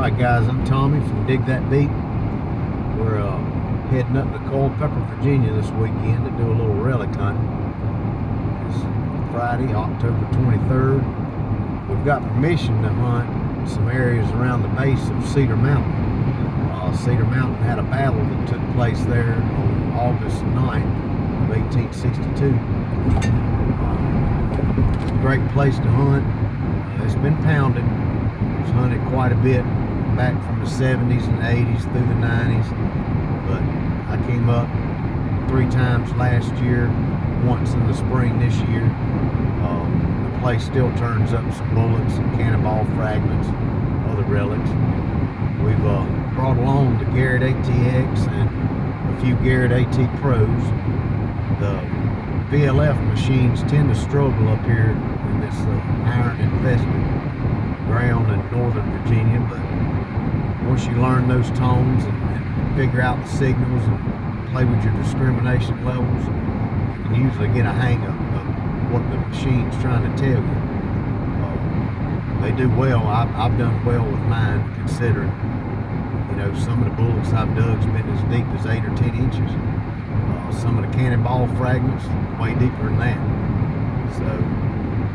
Alright guys, I'm Tommy from Dig That Beat. We're heading up to Culpeper, Virginia this weekend to do a little relic hunting. It's Friday, October 23rd. We've got permission to hunt some areas around the base of Cedar Mountain. Cedar Mountain had a battle that took place there on August 9th of 1862. It's a great place to hunt. It's been pounded. It's hunted quite a bit back from the 70s and 80s through the 90s, but I came up 3 times last year, once in the spring this year. The place still turns up some bullets and cannonball fragments, other relics. We've brought along the Garrett ATX and a few Garrett AT Pros. The VLF machines tend to struggle up here in this iron infested ground in northern Virginia, but once you learn those tones and figure out the signals and play with your discrimination levels, you can usually get a hang of what the machine's trying to tell you. They do well. I've done well with mine, considering, you know, some of the bullets I've dug's been as deep as 8 or 10 inches. Some of the cannonball fragments way deeper than that. So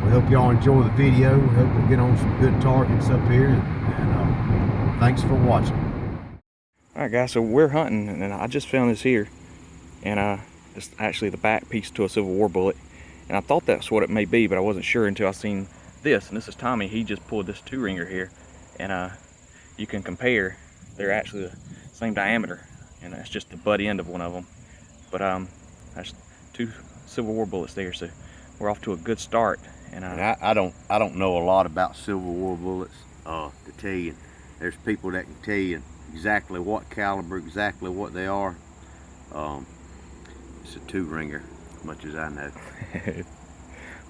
we hope y'all enjoy the video. We hope we'll get on some good targets up here, and thanks for watching. Alright guys, so we're hunting, and I just found this here, and it's actually the back piece to a Civil War bullet, and I thought that's what it may be, but I wasn't sure until I seen this. And this is Tommy. He just pulled this 2-ringer here, and you can compare. They're actually the same diameter, and that's just the butt end of one of them. But that's 2 Civil War bullets there, so we're off to a good start. And I don't know a lot about Civil War bullets to tell you. There's people that can tell you exactly what caliber, exactly what they are. It's a 2-ringer, as much as I know.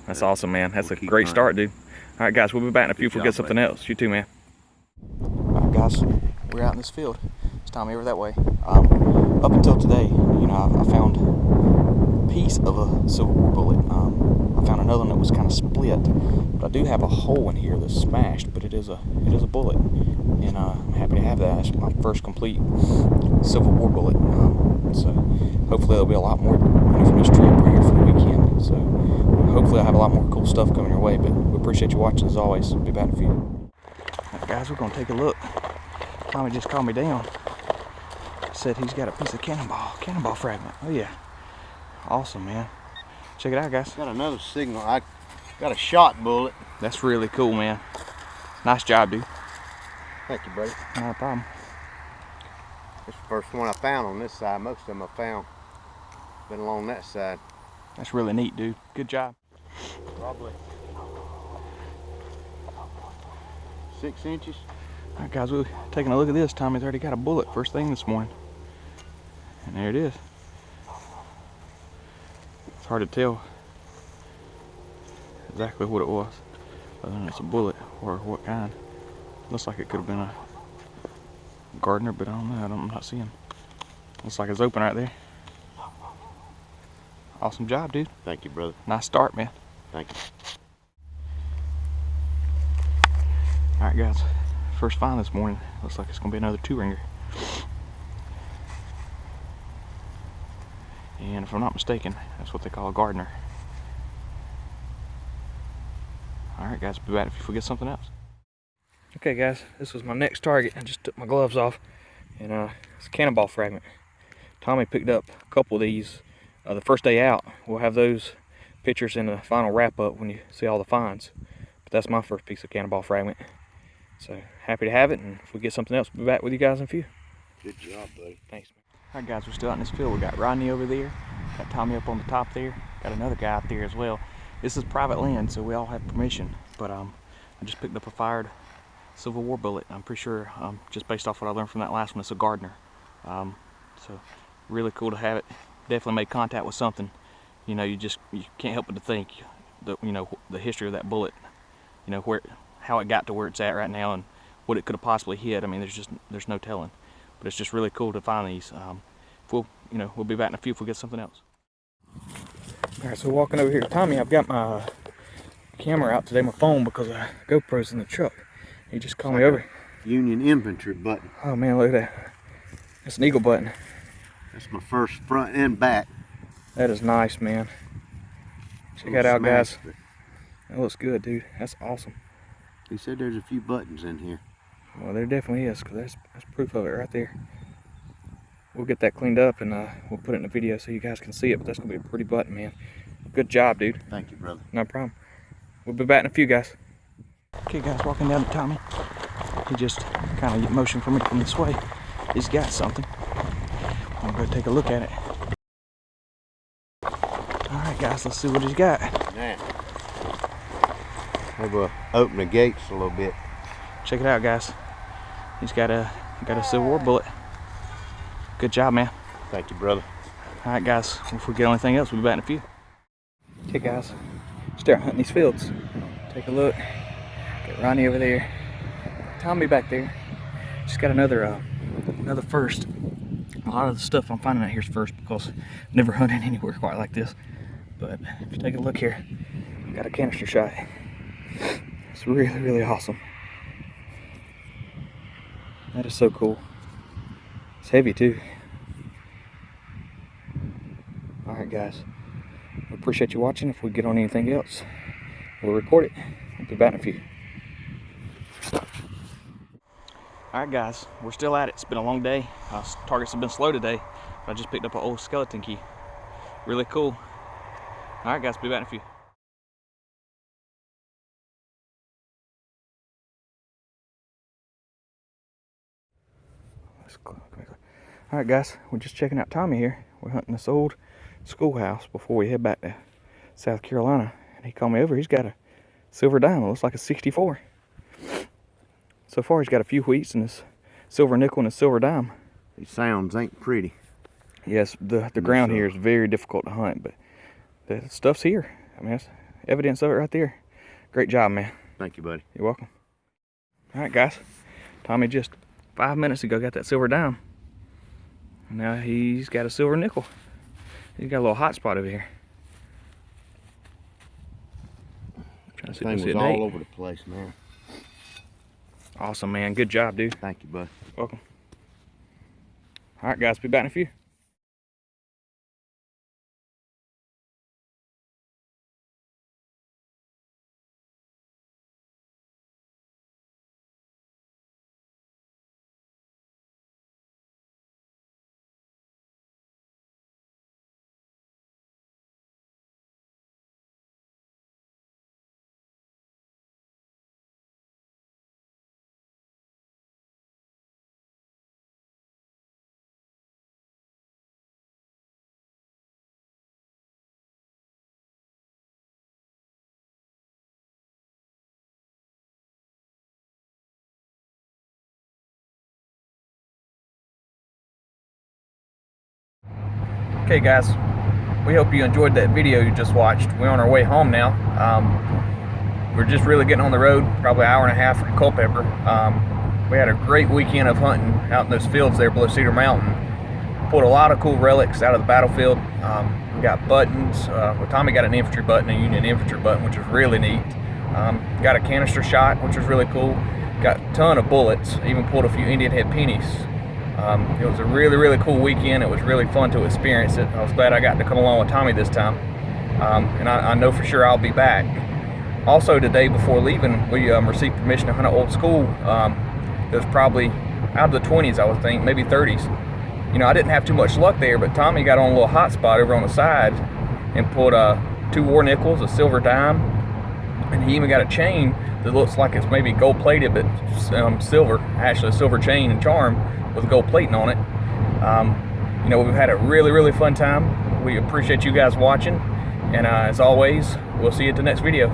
That's awesome, man. That's a great start, dude. All right, guys, we'll be back in a few if we get something else. You too, man. All right, guys, we're out in this field. It's Tommy over that way. Up until today, you know, I found a piece of a Civil War bullet. I found another one that was kind of split, but I do have a hole in here that's smashed. But it is a bullet, and I'm happy to have that. It's my first complete Civil War bullet. So hopefully there'll be a lot more, you know, from this trip. We're here for the weekend, so hopefully I'll have a lot more cool stuff coming your way. But we appreciate you watching as always. Be back in a few. All right, guys, we're gonna take a look. Tommy just called me down. Said he's got a piece of cannonball fragment. Oh yeah, awesome, man. Check it out, guys. Got another signal. I got a shot bullet. That's really cool, man. Nice job, dude. Thank you, buddy. Not a problem. This is the first one I found on this side. Most of them I found been along that side. That's really neat, dude. Good job. Probably 6 inches. All right, guys, we're taking a look at this. Tommy's already got a bullet first thing this morning. And there it is. It's hard to tell exactly what it was, other than it's a bullet or what kind. Looks like it could have been a gardener, but I don't know. I'm not seeing. Looks like it's open right there. Awesome job, dude. Thank you, brother. Nice start, man. Thank you. All right, guys. First find this morning. Looks like it's gonna be another 2-ringer. And if I'm not mistaken, that's what they call a gardener. All right, guys, be back if you forget something else. Okay, guys, this was my next target. I just took my gloves off, and it's a cannonball fragment. Tommy picked up a couple of these the first day out. We'll have those pictures in the final wrap-up when you see all the finds. But that's my first piece of cannonball fragment. So happy to have it, and if we get something else, we'll be back with you guys in a few. Good job, buddy. Thanks, man. All right, guys, we're still out in this field. We got Rodney over there, got Tommy up on the top there, got another guy out there as well. This is private land, so we all have permission. But I just picked up a fired Civil War bullet. I'm pretty sure, just based off what I learned from that last one, it's a gardener. So really cool to have it. Definitely made contact with something. You know, you can't help but to think that, you know, the history of that bullet. You know, how it got to where it's at right now, and what it could have possibly hit. I mean, there's no telling. But it's just really cool to find these. We'll be back in a few if we get something else. All right, so walking over here to Tommy, I've got my camera out today, my phone, because GoPro's in the truck. He just called me over. Union infantry button. Oh man, look at that. That's an eagle button. That's my first front and back. That is nice, man. Check that out, guys. That looks good, dude. That's awesome. He said there's a few buttons in here. Well, there definitely is, because that's proof of it right there. We'll get that cleaned up and we'll put it in the video so you guys can see it, but that's going to be a pretty button, man. Good job, dude. Thank you, brother. No problem. We'll be back in a few, guys. Okay, guys, walking down to Tommy. He just kind of motioned for me to come this way. He's got something. I'm going to take a look at it. Alright, guys, let's see what he's got. Now, we'll open the gates a little bit. Check it out, guys. He's got a Civil War bullet. Good job, man. Thank you, brother. Alright, guys, if we get anything else, we'll be back in a few. Okay, guys, start hunting these fields. Take a look. Got Ronnie over there. Tommy back there. Just got another first. A lot of the stuff I'm finding out here is first because I've never hunted anywhere quite like this. But if you take a look here, got a canister shot. It's really, really awesome. That is so cool. It's heavy too. Alright, guys. We appreciate you watching. If we get on anything else, we'll record it. We'll be back in a few. Alright, guys, we're still at it. It's been a long day. Targets have been slow today, but I just picked up an old skeleton key. Really cool. Alright, guys, be back in a few. Alright, guys, we're just checking out Tommy here. We're hunting this old schoolhouse before we head back to South Carolina. And he called me over. He's got a silver dime. It looks like a 64. So far, he's got a few wheats and his silver nickel and his silver dime. These sounds ain't pretty. Yes, the ground here is very difficult to hunt, but the stuff's here. I mean, that's evidence of it right there. Great job, man. Thank you, buddy. You're welcome. All right, guys. Tommy just 5 minutes ago got that silver dime. Now he's got a silver nickel. He's got a little hot spot over here. Trying to see Thing if I see was a all date. over the place, man. Awesome, man. Good job, dude. Thank you, bud. Welcome. All right, guys. Be back in a few. Okay, guys, we hope you enjoyed that video you just watched. We're on our way home now. We're just really getting on the road, probably an hour and a half from Culpeper. We had a great weekend of hunting out in those fields there below Cedar Mountain. Pulled a lot of cool relics out of the battlefield. We got buttons. Well, Tommy got an infantry button, a Union infantry button, which was really neat. Got a canister shot, which was really cool. Got a ton of bullets. Even pulled a few Indian head pennies. It was a really, really cool weekend. It was really fun to experience it. I was glad I got to come along with Tommy this time. And I know for sure I'll be back. Also, today before leaving, we received permission to hunt an old school. It was probably out of the 20s, I would think, maybe 30s. You know, I didn't have too much luck there, but Tommy got on a little hot spot over on the side and pulled 2 war nickels, a silver dime, and he even got a chain that looks like it's maybe gold plated, but silver, actually a silver chain and charm with gold plating on it. You know, we've had a really, really fun time. We appreciate you guys watching, and as always, we'll see you at the next video.